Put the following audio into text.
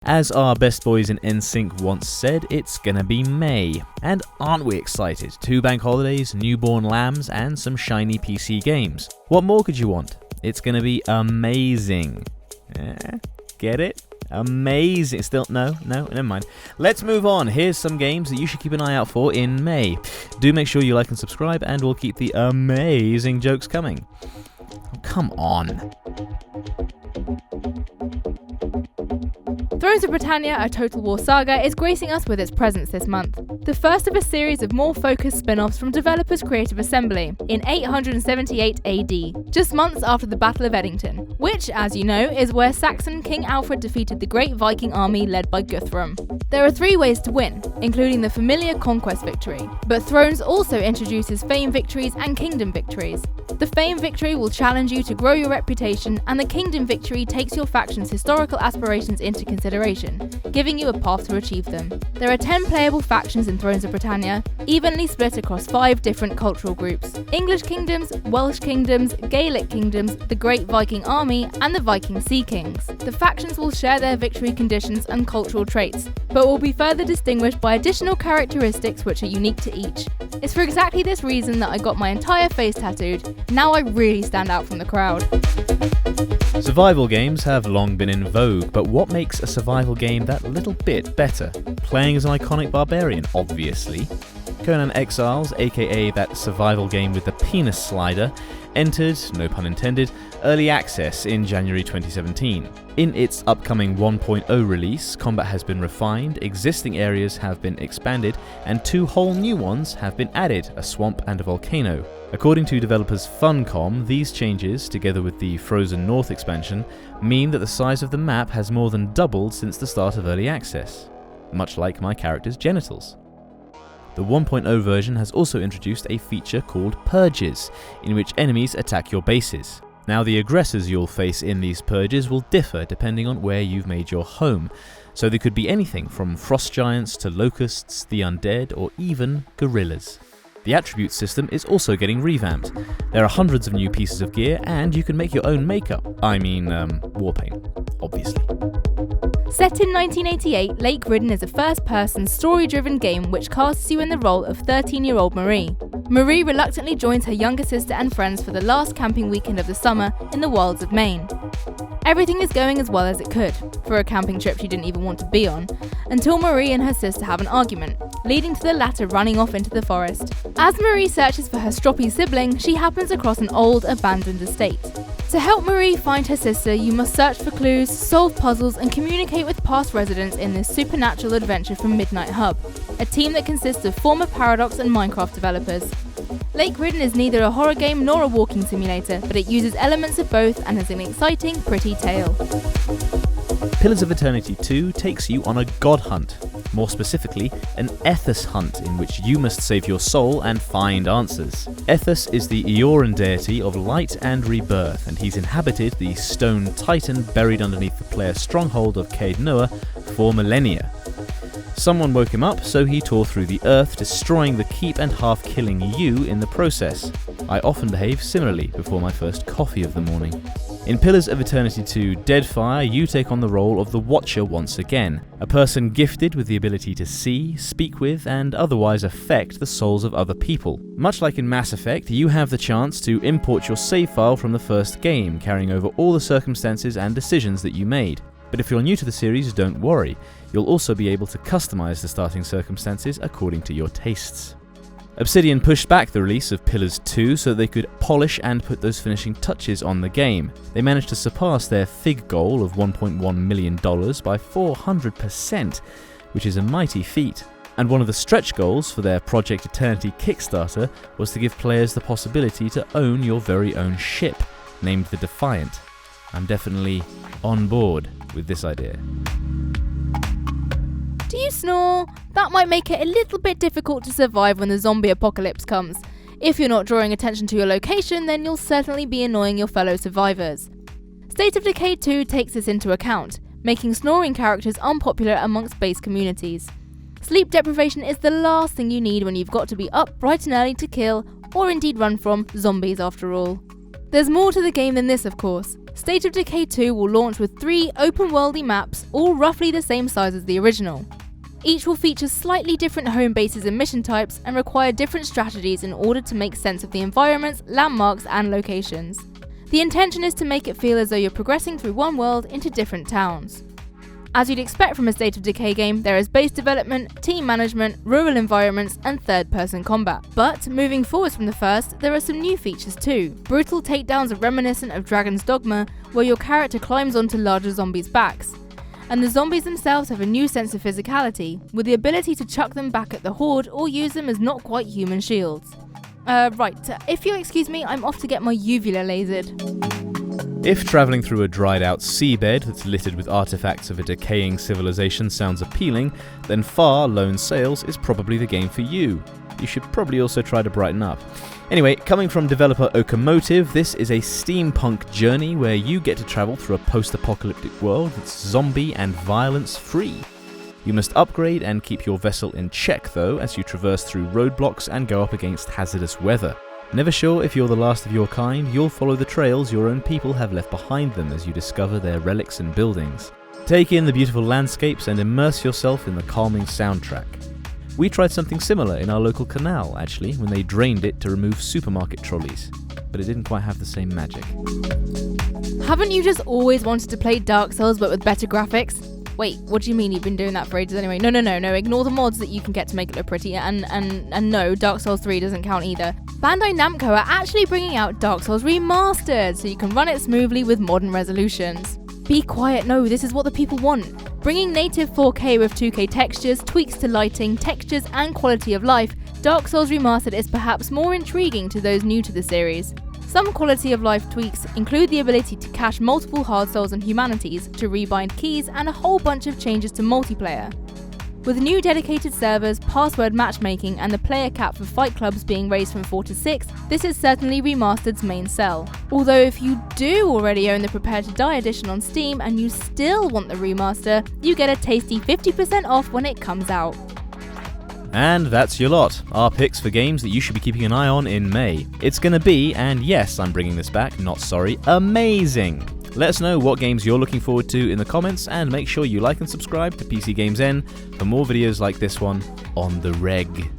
As our best boys in NSYNC once said, it's gonna be May. And aren't we excited? 2 bank holidays, newborn lambs, and some shiny PC games. What more could you want? It's gonna be amazing. Get it? Amazing. Still, no, never mind. Let's move on. Here's some games that you should keep an eye out for in May. Do make sure you like and subscribe, and we'll keep the amazing jokes coming. Oh, come on. Thrones of Britannia, a Total War saga, is gracing us with its presence this month. The first of a series of more focused spin-offs from developers Creative Assembly in 878 AD, just months after the Battle of Edington, which, as you know, is where Saxon King Alfred defeated the great Viking army led by Guthrum. There are 3 ways to win, including the familiar conquest victory, but Thrones also introduces fame victories and kingdom victories. The fame victory will challenge you to grow your reputation, and the kingdom victory takes your faction's historical aspirations into consideration, giving you a path to achieve them. There are 10 playable factions in Thrones of Britannia, evenly split across 5 different cultural groups: English kingdoms, Welsh kingdoms, Gaelic kingdoms, the Great Viking Army, and the Viking Sea Kings. The factions will share their victory conditions and cultural traits, but will be further distinguished by additional characteristics which are unique to each. It's for exactly this reason that I got my entire face tattooed. Now I really stand out from the crowd. Survival games have long been in vogue, but what makes a survival game that little bit better? Playing as an iconic barbarian, obviously. Conan Exiles, aka that survival game with the penis slider, entered, no pun intended, early access in January 2017. In its upcoming 1.0 release, combat has been refined, existing areas have been expanded, and 2 whole new ones have been added, a swamp and a volcano. According to developers Funcom, these changes, together with the Frozen North expansion, mean that the size of the map has more than doubled since the start of early access, much like my character's genitals. The 1.0 version has also introduced a feature called Purges, in which enemies attack your bases. Now, the aggressors you'll face in these purges will differ depending on where you've made your home, so they could be anything from frost giants to locusts, the undead, or even gorillas. The attribute system is also getting revamped. There are hundreds of new pieces of gear, and you can make your own makeup. War paint, obviously. Set in 1988, Ridden is a first-person, story-driven game which casts you in the role of 13-year-old Marie. Marie reluctantly joins her younger sister and friends for the last camping weekend of the summer in the wilds of Maine. Everything is going as well as it could, for a camping trip she didn't even want to be on, until Marie and her sister have an argument, leading to the latter running off into the forest. As Marie searches for her stroppy sibling, she happens across an old, abandoned estate. To help Marie find her sister, you must search for clues, solve puzzles, and communicate with past residents in this supernatural adventure from Midnight Hub, a team that consists of former Paradox and Minecraft developers. Ridden is neither a horror game nor a walking simulator, but it uses elements of both and has an exciting, pretty tale. Pillars of Eternity 2 takes you on a god hunt, more specifically, an ethos hunt in which you must save your soul and find answers. Ethos is the Eoran deity of light and rebirth, and he's inhabited the stone titan buried underneath the player's stronghold of Caed Nua for millennia. Someone woke him up, so he tore through the earth, destroying the keep and half killing you in the process. I often behave similarly before my first coffee of the morning. In Pillars of Eternity 2 Deadfire, you take on the role of the Watcher once again, a person gifted with the ability to see, speak with, and otherwise affect the souls of other people. Much like in Mass Effect, you have the chance to import your save file from the first game, carrying over all the circumstances and decisions that you made. But if you're new to the series, don't worry. You'll also be able to customize the starting circumstances according to your tastes. Obsidian pushed back the release of Pillars 2 so they could polish and put those finishing touches on the game. They managed to surpass their FIG goal of $1.1 million by 400%, which is a mighty feat. And one of the stretch goals for their Project Eternity Kickstarter was to give players the possibility to own your very own ship, named the Defiant. I'm definitely on board with this idea. Do you snore? That might make it a little bit difficult to survive when the zombie apocalypse comes. If you're not drawing attention to your location, then you'll certainly be annoying your fellow survivors. State of Decay 2 takes this into account, making snoring characters unpopular amongst base communities. Sleep deprivation is the last thing you need when you've got to be up bright and early to kill, or indeed run from, zombies after all. There's more to the game than this, of course. State of Decay 2 will launch with 3 open-worldy maps, all roughly the same size as the original. Each will feature slightly different home bases and mission types and require different strategies in order to make sense of the environments, landmarks, and locations. The intention is to make it feel as though you're progressing through one world into different towns. As you'd expect from a State of Decay game, there is base development, team management, rural environments, and third-person combat. But, moving forwards from the first, there are some new features too. Brutal takedowns are reminiscent of Dragon's Dogma, where your character climbs onto larger zombies' backs. And the zombies themselves have a new sense of physicality, with the ability to chuck them back at the horde or use them as not quite human shields. If you'll excuse me, I'm off to get my uvula lasered. If travelling through a dried out seabed that's littered with artefacts of a decaying civilization sounds appealing, then Far Lone Sails is probably the game for you. You should probably also try to brighten up. Anyway, coming from developer Okomotive, this is a steampunk journey where you get to travel through a post-apocalyptic world that's zombie and violence free. You must upgrade and keep your vessel in check though as you traverse through roadblocks and go up against hazardous weather. Never sure if you're the last of your kind, you'll follow the trails your own people have left behind them as you discover their relics and buildings. Take in the beautiful landscapes and immerse yourself in the calming soundtrack. We tried something similar in our local canal, actually, when they drained it to remove supermarket trolleys, but it didn't quite have the same magic. Haven't you just always wanted to play Dark Souls but with better graphics? Wait, what do you mean you've been doing that for ages anyway? No, ignore the mods that you can get to make it look pretty, and no, Dark Souls 3 doesn't count either. Bandai Namco are actually bringing out Dark Souls Remastered, so you can run it smoothly with modern resolutions. Be quiet, no, this is what the people want. Bringing native 4K with 2K textures, tweaks to lighting, textures, and quality of life, Dark Souls Remastered is perhaps more intriguing to those new to the series. Some quality of life tweaks include the ability to cache multiple hard souls and humanities, to rebind keys, and a whole bunch of changes to multiplayer. With new dedicated servers, password matchmaking, and the player cap for fight clubs being raised from 4 to 6, this is certainly Remastered's main sell. Although if you do already own the Prepare to Die edition on Steam and you still want the remaster, you get a tasty 50% off when it comes out. And that's your lot, our picks for games that you should be keeping an eye on in May. It's gonna be, and yes, I'm bringing this back, not sorry, amazing! Let us know what games you're looking forward to in the comments, and make sure you like and subscribe to PCGamesN for more videos like this one on the reg.